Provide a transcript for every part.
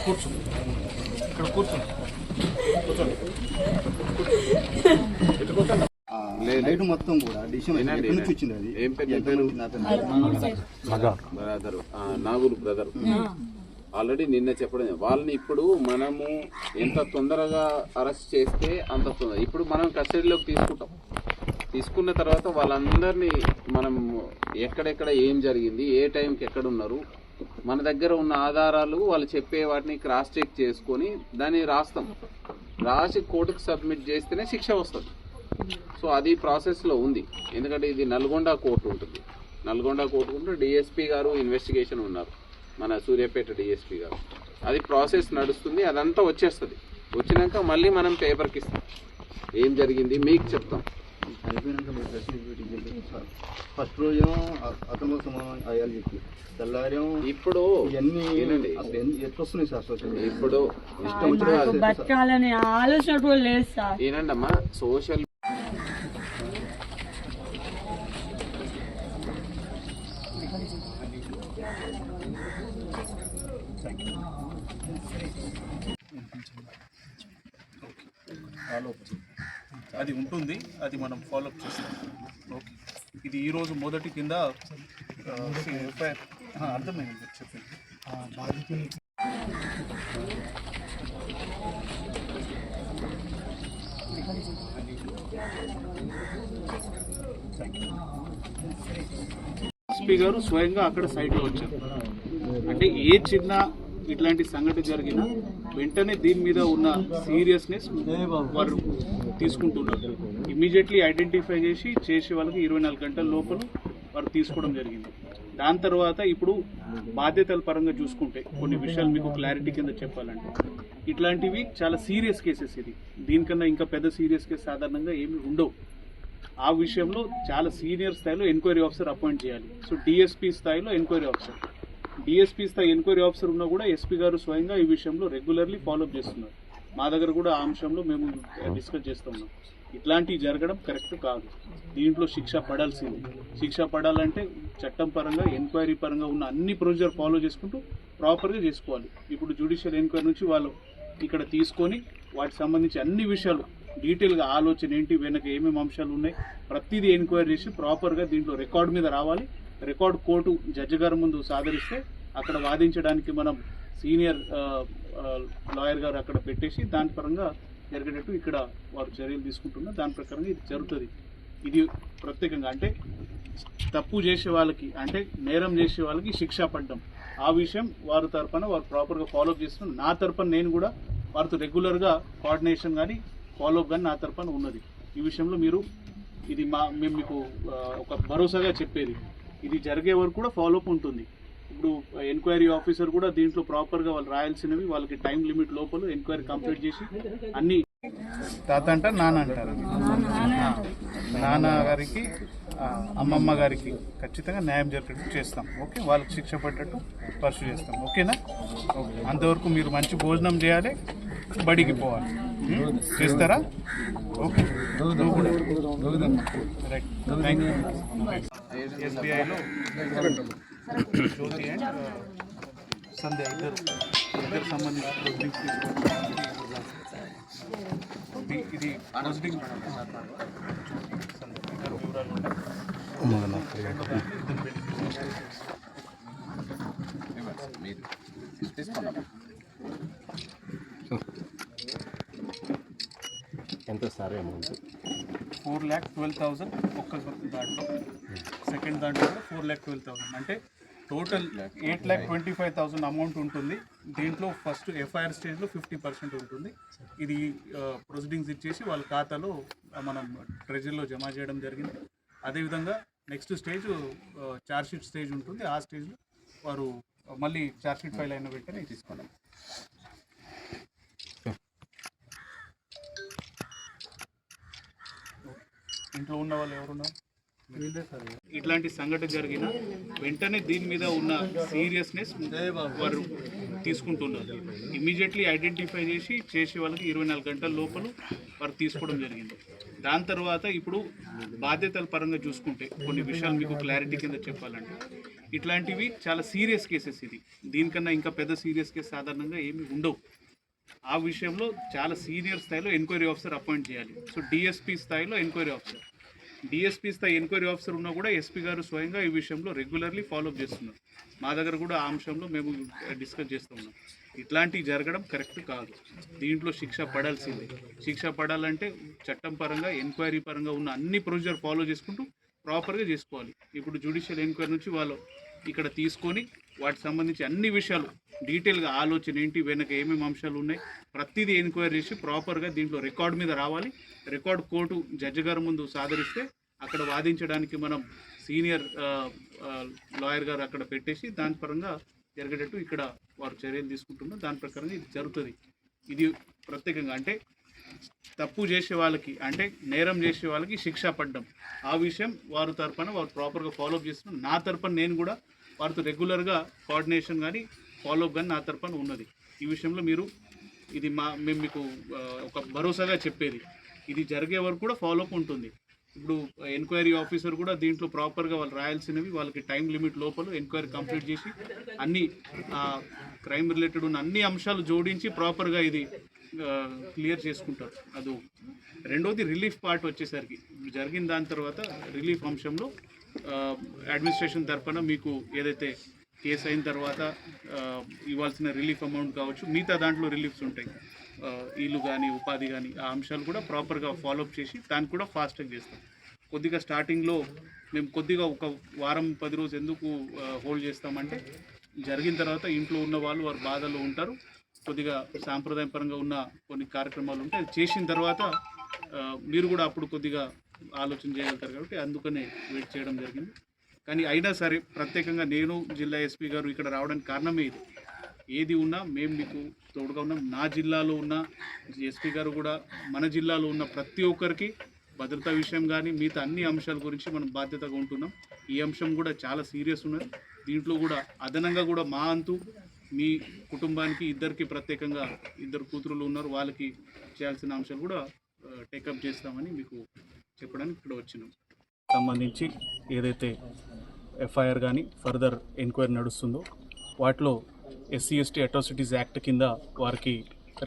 కూర్చో ఇక్కడ కూర్చో లైట్ మొత్తం కూడా నుంచి వచ్చింది. అది ఏం పేరు? బ్రదర్, నాగులు బ్రదర్. ఆల్రెడీ నిన్న చెప్పడం, వాళ్ళని ఇప్పుడు మనము ఎంత తొందరగా అరెస్ట్ చేస్తే అంత తొందర. ఇప్పుడు మనం కస్టడీలోకి తీసుకుంటాం. తీసుకున్న తర్వాత వాళ్ళందరినీ మనం ఎక్కడెక్కడ ఏం జరిగింది, ఏ టైంకి ఎక్కడ ఉన్నారు, మన దగ్గర ఉన్న ఆధారాలు వాళ్ళు చెప్పే వాటిని క్రాస్ చెక్ చేసుకొని దాన్ని రాస్తాం. రాసి కోర్టుకు సబ్మిట్ చేస్తేనే శిక్ష వస్తుంది. సో అది ప్రాసెస్లో ఉంది. ఎందుకంటే ఇది నల్గొండ కోర్టు ఉంటుంది. నల్గొండ కోర్టు ఉంటే డిఎస్పీ గారు ఇన్వెస్టిగేషన్ ఉన్నారు, మన సూర్యాపేట డిఎస్పీ గారు. అది ప్రాసెస్ నడుస్తుంది. అదంతా వచ్చేస్తుంది. వచ్చినాక మళ్ళీ మనం పేపర్కి ఇస్తాం, ఏం జరిగింది మీకు చెప్తాం. అయిపోయినాక ఫస్ట్ రోజు అతను అయ్యాలి చెప్పి తెల్లారేమో ఇప్పుడు ఇవన్నీ ఎట్లొస్తున్నాయి సార్ సోషల్ ఇప్పుడు ఇష్టం బతకాలని ఆలోచన కూడా లేదు సార్. ఏనండి అమ్మా, సోషల్ అది ఉంటుంది. అది మనం ఫాలోఅప్ చేస్తాం. ఓకే, ఇది ఈరోజు మొదటి కింద అర్థమైంది చెప్పింది. ఎస్పీ గారు స్వయంగా అక్కడ సైట్లో వచ్చారు. అంటే ఏ చిన్న ఇట్లాంటి సంఘటన జరిగినా వెంటనే దీని మీద ఉన్న సీరియస్నెస్ వారు తీసుకుంటున్నారు. ఇమీడియట్లీ ఐడెంటిఫై చేసే వాళ్ళకి 24 గంటల లోపల వారు తీసుకోవడం జరిగింది. దాని తర్వాత ఇప్పుడు బాధ్యతల పరంగా చూసుకుంటే కొన్ని విషయాలు మీకు క్లారిటీ కింద చెప్పాలంటే, ఇట్లాంటివి చాలా సీరియస్ కేసెస్. ఇది దీనికన్నా ఇంకా పెద్ద సీరియస్ కేసు సాధారణంగా ఏమి ఉండవు. ఆ విషయంలో చాలా సీనియర్ స్థాయిలో ఎంక్వైరీ ఆఫీసర్ అపాయింట్ చేయాలి. సో డిఎస్పీ స్థాయిలో ఎంక్వైరీ ఆఫీసర్, డిఎస్పీ స్థాయి ఎంక్వైరీ ఆఫీసర్ ఉన్నా కూడా ఎస్పీ గారు స్వయంగా ఈ విషయంలో రెగ్యులర్లీ ఫాలోఅప్ చేస్తున్నారు. మా దగ్గర కూడా ఆ అంశంలో మేము డిస్కస్ చేస్తూ ఉన్నాం. ఇట్లాంటివి జరగడం కరెక్ట్ కాదు. దీంట్లో శిక్ష పడాల్సింది. శిక్ష పడాలంటే చట్టం పరంగా, ఎంక్వైరీ పరంగా ఉన్న అన్ని ప్రొసీజర్ ఫాలో చేసుకుంటూ ప్రాపర్గా చేసుకోవాలి. ఇప్పుడు జ్యుడిషియల్ ఎంక్వైరీ నుంచి వాళ్ళు ఇక్కడ తీసుకొని వాటికి సంబంధించి అన్ని విషయాలు డీటెయిల్గా ఆలోచన ఏంటి, వెనక ఏమేమి అంశాలు ఉన్నాయి, ప్రతిదీ ఎంక్వైరీ చేసి ప్రాపర్గా దీంట్లో రికార్డు మీద రావాలి. రికార్డు కోర్టు జడ్జి గారి ముందు సాదరిస్తే అక్కడ వాదించడానికి మనం సీనియర్ లాయర్ గారు అక్కడ పెట్టేసి దాని పరంగా జరిగేటట్టు ఇక్కడ వారు చర్యలు తీసుకుంటున్నారు. దాని ప్రకారంగా ఇది జరుగుతుంది. ఇది ప్రత్యేకంగా అంటే తప్పు చేసే వాళ్ళకి, అంటే నేరం చేసే వాళ్ళకి శిక్ష పడ్డం, ఆ విషయం వారి తరఫున వారు ప్రాపర్గా ఫాలోఅప్ చేస్తున్నారు. నా తరఫున నేను కూడా వారితో రెగ్యులర్గా కోఆర్డినేషన్ కానీ ఫాలోఅప్ కానీ నా తరఫున ఉన్నది. ఈ విషయంలో మీరు ఇది మేము మీకు ఒక భరోసాగా చెప్పేది, ఇది జరిగే వరకు కూడా ఫాలోఅప్ ఉంటుంది. ఇప్పుడు ఎంక్వైరీ ఆఫీసర్ కూడా దీంట్లో ప్రాపర్గా వాళ్ళు రాయాల్సినవి వాళ్ళకి టైం లిమిట్ లోపల ఎంక్వైరీ కంప్లీట్ చేసి అన్ని తాత అంటారు, నాన్న అంటారు, నాన్న గారికి అమ్మమ్మ గారికి ఖచ్చితంగా న్యాయం జరిగేటట్టు చేస్తాం. ఓకే, వాళ్ళకి శిక్ష పడ్డట్టు పర్సూ చేస్తాం. ఓకేనా? అంతవరకు మీరు మంచి భోజనం చేయాలి, బడికి పోవాలి. చేస్తారా? Okay, right. Thank you. ఎస్బీఐలో జ్యోతి అండ్ సంధ్య ఇద్దరు సంబంధించిన ప్రొసీడింగ్స్ తీసుకోవాలి. ఇది ప్రొసీడింగ్ వివరాలు ఎంత సార్ అమౌంట్? 4,12,000 ఒక్క దాంట్లో. సెకండ్ దాంట్లో 4,12,000 అంటే టోటల్ 8,25,000 అమౌంట్ ఉంటుంది. దీంట్లో ఫస్ట్ ఎఫ్ఐఆర్ స్టేజ్లో 50% ఉంటుంది. ఇది ప్రొసీడింగ్స్ ఇచ్చేసి వాళ్ళ ఖాతాలో మనం ట్రెజరీలో జమ చేయడం జరిగింది. అదేవిధంగా నెక్స్ట్ స్టేజ్ ఛార్జ్షీట్ స్టేజ్ ఉంటుంది. ఆ స్టేజ్లో వారు మళ్ళీ ఛార్జ్షీట్ ఫైల్ అయిన వెంటనే తీసుకోవడం. ఇంట్లో ఉన్న వాళ్ళు ఎవరున్నారు? ఇట్లాంటి సంఘటన జరిగిన వెంటనే దీని మీద ఉన్న సీరియస్నెస్ వారు తీసుకుంటున్నారు. ఇమీడియట్లీ ఐడెంటిఫై చేసే వాళ్ళకి 24 గంటల లోపల వారు తీసుకోవడం జరిగింది. దాని తర్వాత ఇప్పుడు బాధ్యతల పరంగా చూసుకుంటే కొన్ని విషయాలు మీకు క్లారిటీ కింద చెప్పాలంటే, ఇట్లాంటివి చాలా సీరియస్ కేసెస్. దీనికన్నా ఇంకా పెద్ద సీరియస్ కేసు సాధారణంగా ఏమి ఉండవు. ఆ విషయంలో చాలా సీనియర్ స్థాయిలో ఎంక్వైరీ ఆఫీసర్ అపాయింట్ చేయాలి. సో డిఎస్పీ స్థాయిలో ఎంక్వైరీ ఆఫీసర్, డిఎస్పీ స్థాయి ఎంక్వైరీ ఆఫీసర్ ఉన్నా కూడా ఎస్పీ గారు స్వయంగా ఈ విషయంలో రెగ్యులర్లీ ఫాలోఅప్ చేస్తున్నారు. మా దగ్గర కూడా ఆ అంశంలో మేము డిస్కస్ చేస్తూ ఉన్నాం. ఇట్లాంటివి జరగడం కరెక్ట్ కాదు. దీంట్లో శిక్ష పడాల్సిందే. శిక్ష పడాలంటే చట్టం పరంగా, ఎంక్వైరీ పరంగా ఉన్న అన్ని ప్రొసీజర్ ఫాలో చేసుకుంటూ ప్రాపర్గా చేసుకోవాలి. ఇప్పుడు జ్యుడిషియల్ ఎంక్వైరీ నుంచి వాళ్ళు ఇక్కడ తీసుకొని వాటికి సంబంధించి అన్ని విషయాలు డీటెయిల్గా ఆలోచన ఏంటి, వెనక ఏమేమి అంశాలు ఉన్నాయి, ప్రతిదీ ఎంక్వైరీ చేసి ప్రాపర్గా దీంట్లో రికార్డు మీద రావాలి. రికార్డు కోర్టు జడ్జి గారి ముందు సాదరిస్తే అక్కడ వాదించడానికి మనం సీనియర్ లాయర్ గారు అక్కడ పెట్టేసి దాని పరంగా జరిగేటట్టు ఇక్కడ వారు చర్యలు తీసుకుంటున్నారు. దాని ప్రకారంగా ఇది జరుగుతుంది. ఇది ప్రత్యేకంగా అంటే తప్పు చేసే వాళ్ళకి, అంటే నేరం చేసే వాళ్ళకి శిక్ష పడ్డం, ఆ విషయం వారి తరపున వారు ప్రాపర్గా ఫాలోఅప్ చేస్తున్నారు. నా తరపున నేను కూడా వారితో రెగ్యులర్గా కోఆర్డినేషన్ కానీ ఫాలోఅప్ కానీ నా తరపున ఉన్నది. ఈ విషయంలో మీరు ఇది మేము మీకు ఒక భరోసాగా చెప్పేది, ఇది జరిగే వరకు కూడా ఫాలోఅప్ ఉంటుంది. ఇప్పుడు ఎంక్వైరీ ఆఫీసర్ కూడా దీంట్లో ప్రాపర్గా వాళ్ళు రాయాల్సినవి వాళ్ళకి టైం లిమిట్ లోపల ఎంక్వైరీ కంప్లీట్ చేసి అన్ని క్రైమ్ రిలేటెడ్ ఉన్న అన్ని అంశాలు జోడించి ప్రాపర్గా ఇది క్లియర్ చేసుకుంటారు. అది రెండోది రిలీఫ్ పార్ట్ వచ్చేసరికి జరిగిన దాని తర్వాత రిలీఫ్ అంశంలో అడ్మినిస్ట్రేషన్ తరఫున మీకు ఏదైతే కేసు అయిన తర్వాత ఇవ్వాల్సిన రిలీఫ్ అమౌంట్ కావచ్చు, మిగతా దాంట్లో రిలీఫ్స్ ఉంటాయి, ఇల్లు కానీ ఉపాధి కానీ, ఆ అంశాలు కూడా ప్రాపర్గా ఫాలోఅప్ చేసి దాన్ని కూడా ఫాస్ట్గా చేస్తాం. కొద్దిగా స్టార్టింగ్లో మేము కొద్దిగా ఒక వారం 10 రోజులు ఎందుకు హోల్డ్ చేస్తామంటే జరిగిన తర్వాత ఇంట్లో ఉన్న వాళ్ళు వారు బాధల్లో ఉంటారు. కొద్దిగా సాంప్రదాయపరంగా ఉన్న కొన్ని కార్యక్రమాలు ఉంటాయి, అది చేసిన తర్వాత మీరు కూడా అప్పుడు కొద్దిగా ఆలోచన చేయగలుగుతారు. కాబట్టి అందుకనే వెయిట్ చేయడం జరిగింది. కానీ అయినా సరే ప్రత్యేకంగా నేను జిల్లా ఎస్పీ గారు ఇక్కడ రావడానికి కారణమే ఇది. ఏది ఉన్నా మేము మీకు తోడుగా ఉన్నాం. నా జిల్లాలో ఉన్న ఎస్పీ గారు కూడా మన జిల్లాలో ఉన్న ప్రతి ఒక్కరికి భద్రతా విషయం కానీ మిగతా అన్ని అంశాల గురించి మనం బాధ్యతగా ఉంటున్నాం. ఈ అంశం కూడా చాలా సీరియస్ ఉన్నది. దీంట్లో కూడా అదనంగా కూడా మా అంతు మీ కుటుంబానికి ఇద్దరికి ప్రత్యేకంగా 2 కూతురులు ఉన్నారు, వాళ్ళకి చేయాల్సిన అంశాలు కూడా టేకప్ చేస్తామని మీకు చెప్పడానికి ఇక్కడ వచ్చినాం. సంబంధించి ఏదైతే ఎఫ్ఐఆర్ కానీ ఫర్దర్ ఎంక్వైరీ నడుస్తుందో వాటిలో SC/ST అట్రాసిటీస్ యాక్ట్ కింద వారికి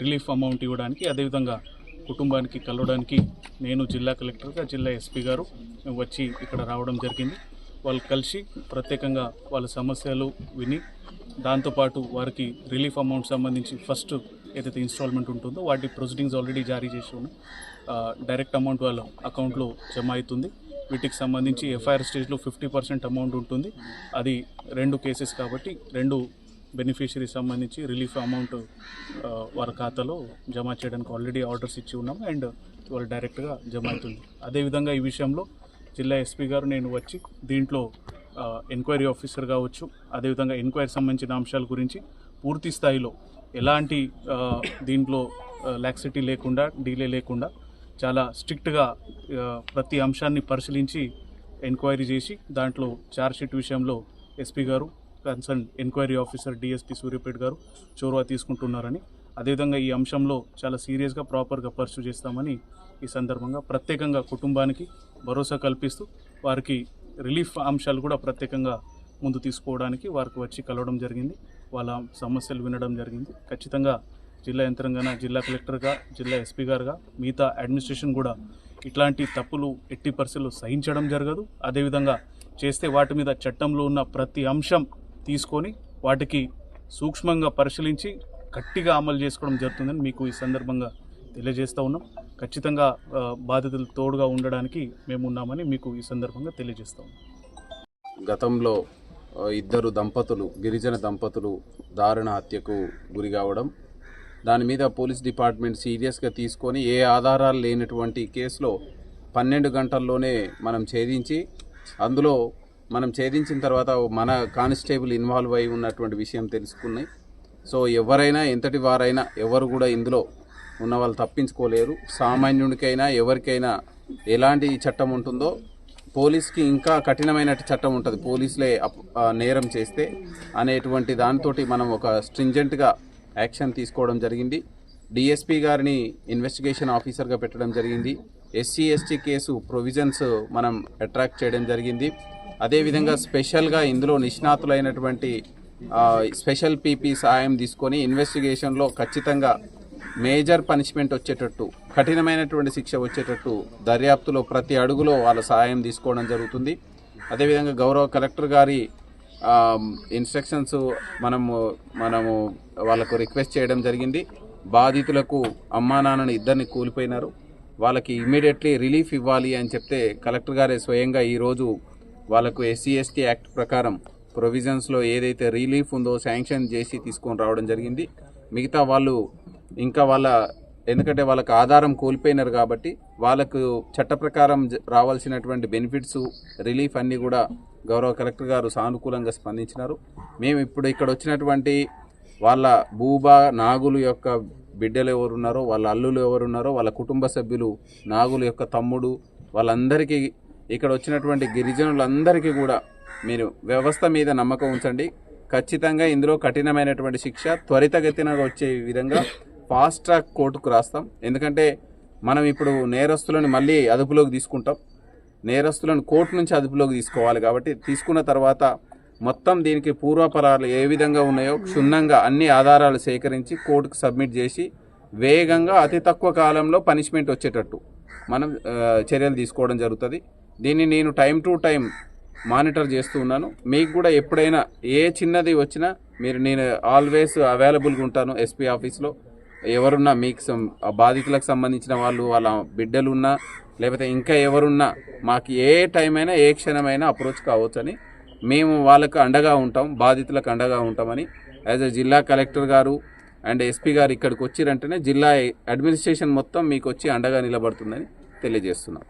రిలీఫ్ అమౌంట్ ఇవ్వడానికి, అదేవిధంగా కుటుంబానికి కలవడానికి నేను జిల్లా కలెక్టర్గా, జిల్లా ఎస్పీ గారు వచ్చి ఇక్కడ రావడం జరిగింది. వాళ్ళు కలిసి ప్రత్యేకంగా వాళ్ళ సమస్యలు విని దాంతోపాటు వారికి రిలీఫ్ అమౌంట్ సంబంధించి ఫస్ట్ ఏదైతే ఇన్స్టాల్మెంట్ ఉంటుందో వాటి ప్రొసీడింగ్స్ ఆల్రెడీ జారీ చేసి ఉన్నాయి. డైరెక్ట్ అమౌంట్ వాళ్ళ అకౌంట్లో జమ అవుతుంది. వీటికి సంబంధించి ఎఫ్ఐఆర్ స్టేజ్లో 50% అమౌంట్ ఉంటుంది. అది 2 కేసెస్ కాబట్టి 2 బెనిఫిషరీస్ సంబంధించి రిలీఫ్ అమౌంట్ వారి ఖాతాలో జమ చేయడానికి ఆల్రెడీ ఆర్డర్స్ ఇచ్చి ఉన్నాము అండ్ వాళ్ళు డైరెక్ట్గా జమ అవుతుంది. అదేవిధంగా ఈ విషయంలో జిల్లా ఎస్పీ గారు నేను వచ్చి దీంట్లో ఎంక్వైరీ ఆఫీసర్ కావచ్చు, అదేవిధంగా ఎంక్వైరీ సంబంధించిన అంశాల గురించి పూర్తి స్థాయిలో ఎలాంటి దీంట్లో లాక్సిటీ లేకుండా, డీలే లేకుండా చాలా స్ట్రిక్ట్గా ప్రతి అంశాన్ని పరిశీలించి ఎంక్వైరీ చేసి దాంట్లో ఛార్జ్షీట్ విషయంలో ఎస్పీ గారు, concern enquiry officer DSP Suryapet గారు చొరవ తీసుకుంటున్నారని, అదేవిధంగా ఈ అంశంలో చాలా సీరియస్గా ప్రాపర్గా పర్సూ చేస్తామని ఈ సందర్భంగా ప్రత్యేకంగా కుటుంబానికి భరోసా కల్పిస్తూ వారికి రిలీఫ్ అంశాలు కూడా ప్రత్యేకంగా ముందు తీసుకోవడానికి వారికి వచ్చి కలవడం జరిగింది. వాళ్ళ సమస్యలు వినడం జరిగింది. ఖచ్చితంగా జిల్లా యంత్రాంగాన, జిల్లా కలెక్టర్గా, జిల్లా ఎస్పీ గారుగా మిగతా అడ్మినిస్ట్రేషన్ కూడా ఇట్లాంటి తప్పులు ఎట్టి పరిస్థితుల్లో సహించడం జరగదు. అదేవిధంగా చేస్తే వాటి మీద చట్టంలో ఉన్న ప్రతి అంశం తీసుకొని వాటికి సూక్ష్మంగా పరిశీలించి గట్టిగా అమలు చేసుకోవడం జరుగుతుందని మీకు ఈ సందర్భంగా తెలియజేస్తూ ఉన్నాం. ఖచ్చితంగా బాధితులు తోడుగా ఉండడానికి మేము ఉన్నామని మీకు ఈ సందర్భంగా తెలియజేస్తాం. గతంలో 2 దంపతులు, గిరిజన దంపతులు దారుణ హత్యకు గురి కావడం, దాని మీద పోలీస్ డిపార్ట్మెంట్ సీరియస్గా తీసుకొని ఏ ఆధారాలు లేనటువంటి కేసులో 12 గంటల్లోనే మనం ఛేదించి, అందులో మనం ఛేదించిన తర్వాత మన కానిస్టేబుల్ ఇన్వాల్వ్ అయి ఉన్నటువంటి విషయం తెలుసుకున్నాయి. సో ఎవరైనా, ఎంతటి వారైనా, ఎవరు కూడా ఇందులో ఉన్న వాళ్ళు తప్పించుకోలేరు. సామాన్యుడికైనా ఎవరికైనా ఎలాంటి చట్టం ఉంటుందో పోలీస్కి ఇంకా కఠినమైన చట్టం ఉంటుంది. పోలీసులే నేరం చేస్తే అనేటువంటి దానితోటి మనం ఒక స్ట్రింజెంట్గా యాక్షన్ తీసుకోవడం జరిగింది. డిఎస్పీ గారిని ఇన్వెస్టిగేషన్ ఆఫీసర్గా పెట్టడం జరిగింది. SC/ST కేసు ప్రొవిజన్స్ మనం అట్రాక్ట్ చేయడం జరిగింది. అదేవిధంగా స్పెషల్గా ఇందులో నిష్ణాతులైనటువంటి స్పెషల్ పీపీ సహాయం తీసుకొని ఇన్వెస్టిగేషన్లో ఖచ్చితంగా మేజర్ పనిష్మెంట్ వచ్చేటట్టు, కఠినమైనటువంటి శిక్ష వచ్చేటట్టు దర్యాప్తులో ప్రతి అడుగులో వాళ్ళ సహాయం తీసుకోవడం జరుగుతుంది. అదేవిధంగా గౌరవ కలెక్టర్ గారి ఇన్స్ట్రక్షన్స్ మనము వాళ్ళకు రిక్వెస్ట్ చేయడం జరిగింది. బాధితులకు అమ్మా నాన్నని ఇద్దరిని కోల్పోయినారు, వాళ్ళకి ఇమ్మీడియట్లీ రిలీఫ్ ఇవ్వాలి అని చెప్తే కలెక్టర్ గారే స్వయంగా ఈరోజు వాళ్ళకు SC/ST యాక్ట్ ప్రకారం ప్రొవిజన్స్లో ఏదైతే రిలీఫ్ ఉందో శాంక్షన్ చేసి తీసుకొని రావడం జరిగింది. మిగతా వాళ్ళు ఇంకా ఎందుకంటే వాళ్ళకు ఆధారం కోల్పోయినారు కాబట్టి వాళ్ళకు చట్ట ప్రకారం రావాల్సినటువంటి బెనిఫిట్స్, రిలీఫ్ అన్నీ కూడా గౌరవ కలెక్టర్ గారు సానుకూలంగా స్పందించినారు. మేము ఇప్పుడు ఇక్కడ వచ్చినటువంటి వాళ్ళ భూబా నాగులు యొక్క బిడ్డలు ఎవరున్నారో, వాళ్ళ అల్లులు ఎవరున్నారో, వాళ్ళ కుటుంబ సభ్యులు, నాగులు యొక్క తమ్ముడు, వాళ్ళందరికీ ఇక్కడ వచ్చినటువంటి గిరిజనులందరికీ కూడా మీరు వ్యవస్థ మీద నమ్మకం ఉంచండి. ఖచ్చితంగా ఇందులో కఠినమైనటువంటి శిక్ష త్వరితగతిన వచ్చే విధంగా ఫాస్ట్ ట్రాక్ కోర్టుకు రాస్తాం. ఎందుకంటే మనం ఇప్పుడు నేరస్తులను మళ్ళీ అదుపులోకి తీసుకుంటాం, నేరస్తులను కోర్టు నుంచి అదుపులోకి తీసుకోవాలి. కాబట్టి తీసుకున్న తర్వాత మొత్తం దీనికి పూర్వపరాలు ఏ విధంగా ఉన్నాయో క్షుణ్ణంగా అన్ని ఆధారాలు సేకరించి కోర్టుకు సబ్మిట్ చేసి వేగంగా అతి తక్కువ కాలంలో పనిష్మెంట్ వచ్చేటట్టు మనం చర్యలు తీసుకోవడం జరుగుతుంది. దీన్ని నేను టైం టు టైం మానిటర్ చేస్తూ ఉన్నాను. మీకు కూడా ఎప్పుడైనా ఏ చిన్నది వచ్చినా నేను ఆల్వేస్ అవైలబుల్గా ఉంటాను. SP ఆఫీస్లో ఎవరున్నా మీకు బాధితులకు సంబంధించిన వాళ్ళు, వాళ్ళ బిడ్డలున్నా, లేకపోతే ఇంకా ఎవరున్నా మాకు ఏ టైం అయినా ఏ క్షణమైనా అప్రోచ్ కావచ్చని మేము వాళ్ళకు అండగా ఉంటాం, బాధితులకు అండగా ఉంటామని యాజ్ ఎ జిల్లా కలెక్టర్ గారు అండ్ SP గారు ఇక్కడికి వచ్చిరంటేనే జిల్లా అడ్మినిస్ట్రేషన్ మొత్తం మీకు వచ్చి అండగా నిలబడుతుందని తెలియజేస్తున్నాం.